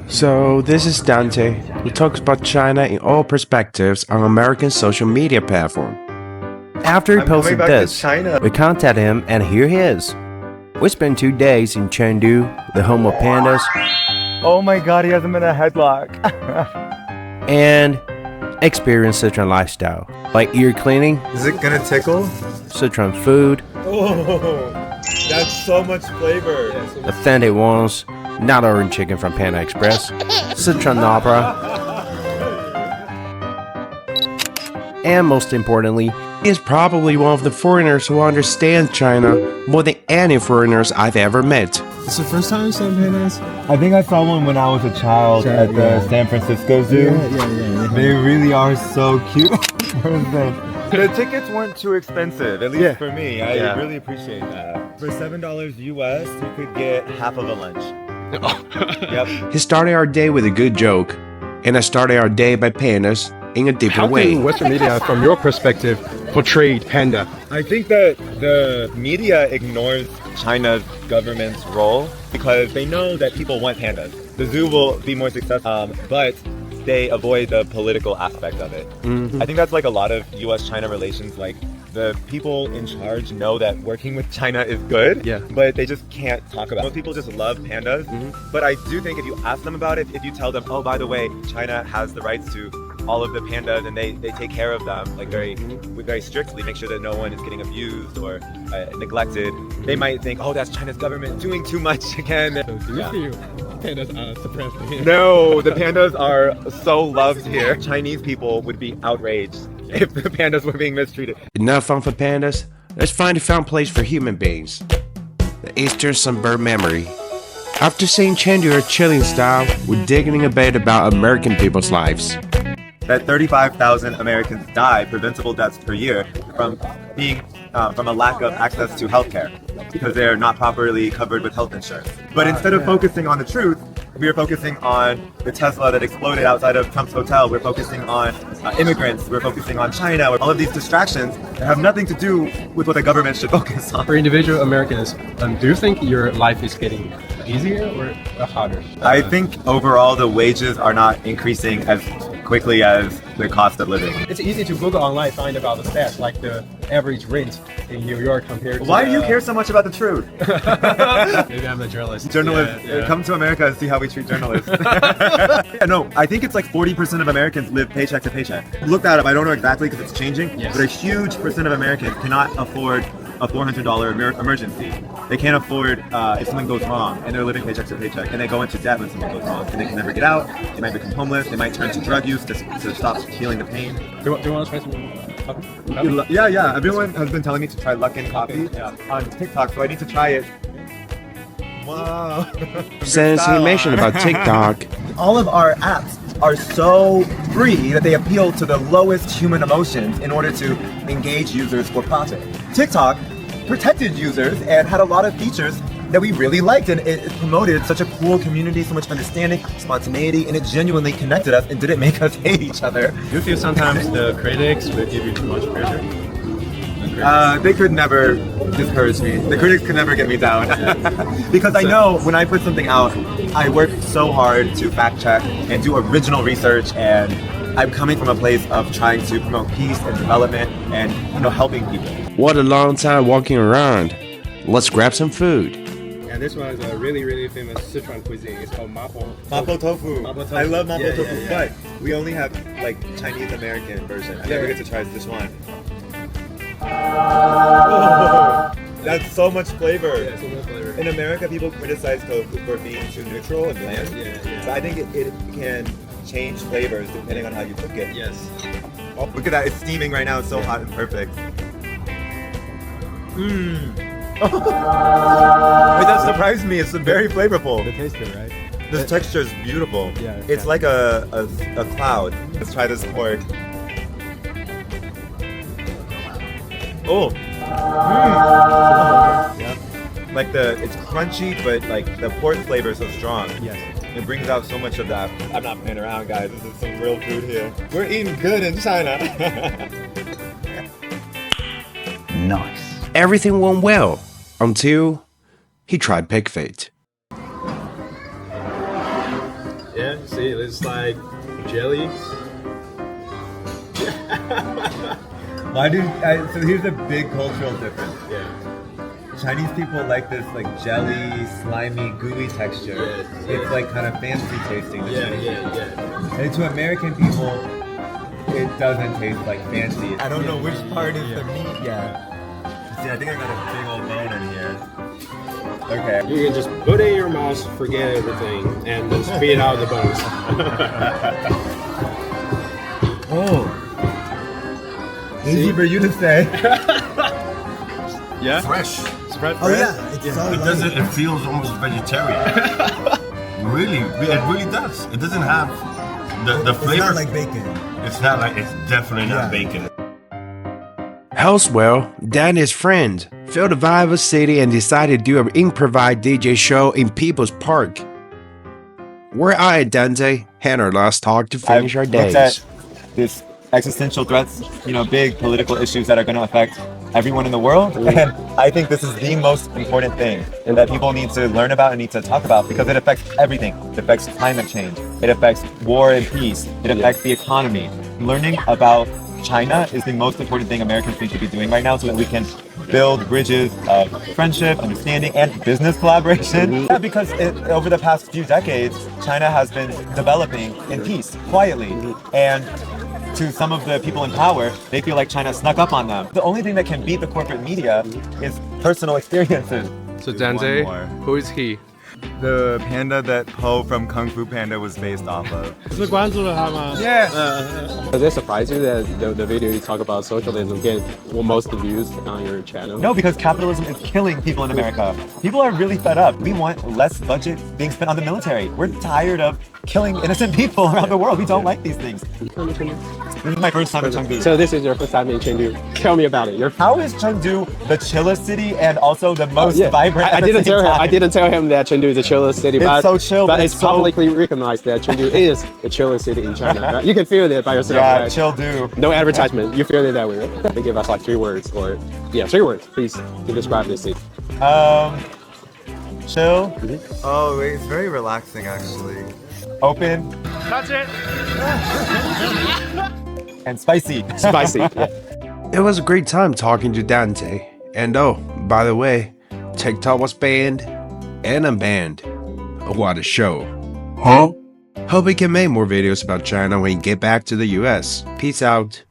So, this is Dante, who talks about China in all perspectives on American social media platform. After he posted this, we contacted him and here he is. We spent 2 days in Chengdu, the home of pandas. Oh my god, he has him in a headlock. And experienced Sichuan lifestyle, like ear cleaning. Is it gonna tickle? Sichuan food. Oh, that's so much flavor. Authentic ones, not orange chicken from Panda Express. Sichuan opera. And most importantly, he is probably one of the foreigners who understand China more than any foreigners I've ever met. It's the first time you saw pandas? I think I saw one when I was a child at the San Francisco Zoo. Yeah. They really are so cute. The tickets weren't too expensive, at least for me. I really appreciate that. For $7 US, you could get half of a lunch. Yep. He started our day with a good joke, and I started our day by pandas in a different way. How can Western media, from your perspective, portray panda? I think that the media ignores China's government's role because they know that people want pandas. The zoo will be more successful, but they avoid the political aspect of it. I think that's like a lot of US-China relations. Like the people in charge know that working with China is good, but they just can't talk about it. Most people just love pandas, but I do think if you ask them about it, if you tell them, oh, by the way, China has the rights to all of the pandas and they take care of them like very strictly, make sure that no one is getting abused or neglected, they might think, oh, that's China's government doing too much again. So do you feel pandas are suppressed here? No, the pandas are so loved here. Chinese people would be outraged if the pandas were being mistreated. Enough fun for pandas. Let's find a fun place for human beings. The Eastern Sunbird Memory. After seeing Chengdu or chilling style, we're digging a bit about American people's lives. That 35,000 Americans die, preventable deaths per year, from being from a lack of access to healthcare because they're not properly covered with health insurance. But instead of focusing on the truth, we are focusing on the Tesla that exploded outside of Trump's hotel. We're focusing on immigrants. We're focusing on China. All of these distractions have nothing to do with what the government should focus on. For individual Americans, do you think your life is getting easier or harder? I think overall the wages are not increasing as quickly as the cost of living. It's easy to Google online, find about the stats, like the average rent in New York compared to... Why do you care so much about the truth? Maybe I'm a journalist. Journalists, come to America and see how we treat journalists. No, I think it's like 40% of Americans live paycheck to paycheck. Look that up, I don't know exactly because it's changing, but a huge percent of Americans cannot afford a $400 emergency. They can't afford if something goes wrong and they're living paycheck to paycheck and they go into debt when something goes wrong and they can never get out. They might become homeless. They might turn to drug use to stop feeling the pain. Do you want to try some coffee? Yeah. Everyone has been telling me to try Luckin Coffee on TikTok, so I need to try it. Wow. Since he mentioned about TikTok, all of our apps are so free that they appeal to the lowest human emotions in order to engage users for profit. TikTok protected users and had a lot of features that we really liked, and it promoted such a cool community, so much understanding, spontaneity, and it genuinely connected us and didn't make us hate each other. Do you feel sometimes the critics will give you too much pressure? They could never discourage me. The critics could never get me down. Because I know when I put something out, I work so hard to fact check and do original research, and I'm coming from a place of trying to promote peace and development and helping people. what a long time walking around. Let's grab some food. And this one is a really famous Sichuan cuisine. It's called mapo. Mapo tofu. I love mapo tofu, yeah. but we only have like Chinese American version. I never get to try this one. Oh, that's so much flavor. Yeah, so much flavor. In America, people criticize tofu for being too neutral and bland. Yeah. But I think it can change flavors depending on how you cook it. Yes. Oh, look at that! It's steaming right now. It's so hot and perfect. Wait, that surprised me. It's very flavorful. The taste good, right? This texture is beautiful. Yeah, It's like a cloud. Let's try this pork. Oh. Yeah. Like it's crunchy, but like the pork flavor is so strong. Yes. It brings out so much of that. I'm not playing around, guys. This is some real food here. We're eating good in China. Nice. Everything went well until he tried pig feet. Yeah. See, it's like jelly. Why do so here's a big cultural difference. Yeah. Chinese people like this like jelly, slimy, gooey texture. Yes, it's like kind of fancy tasting. Yeah. And to American people, it doesn't taste like fancy. I don't know which part is the meat yet. See, I think I got a big old bone in here. Okay. You can just put it in your mouth, forget everything, and then spit out the bones. Oh. Easy for you to say. Yeah? Fresh. Spread Oh yeah, it's so It light. doesn't. It feels almost vegetarian. Really, it really does. It doesn't have the It's flavor. not like bacon. It's not like. It's definitely not Yeah. bacon. Elsewhere, Dan and his friend felt the vibe of the city and decided to do an improvised DJ show in People's Park. Where I and Dante had our last talk to finish our days. Looked at this existential threats, big political issues that are going to affect everyone in the world. And I think this is the most important thing that people need to learn about and need to talk about because it affects everything. It affects climate change. It affects war and peace. It affects the economy. Learning about China is the most important thing Americans need to be doing right now so that we can build bridges of friendship, understanding, and business collaboration. Yeah, because over the past few decades, China has been developing in peace, quietly. And to some of the people in power, they feel like China snuck up on them. The only thing that can beat the corporate media is personal experiences. So There's Dante, one more. who is he? The panda that Po from Kung Fu Panda was based off of. 是关注了他吗？ Yeah. Does it surprise you that the video you talk about socialism get most views on your channel? No, because capitalism is killing people in America. People are really fed up. We want less budget being spent on the military. We're tired of killing innocent people around the world. We don't like these things. This is my first time in Chengdu. So this is your first time in Chengdu. Tell me about it. How is Chengdu the chillest city and also the most vibrant? I at the didn't same tell him. time? I didn't tell him that Chengdu is the chillest city. It's but, so chill, but but it's it's so- publicly recognized that Chengdu is the chillest city in China. Right? You can feel it by yourself. Yeah, right? Chengdu. No advertisement. You feel it that way. Right? They give us like 3 words or 3 words, please, to describe this city. Chill. Oh, wait, it's very relaxing actually. Open. That's it. And spicy. Spicy. Yeah. It was a great time talking to Dante. And oh, by the way, TikTok was banned and unbanned. What a show. Huh? Hope we can make more videos about China when we get back to the US. Peace out.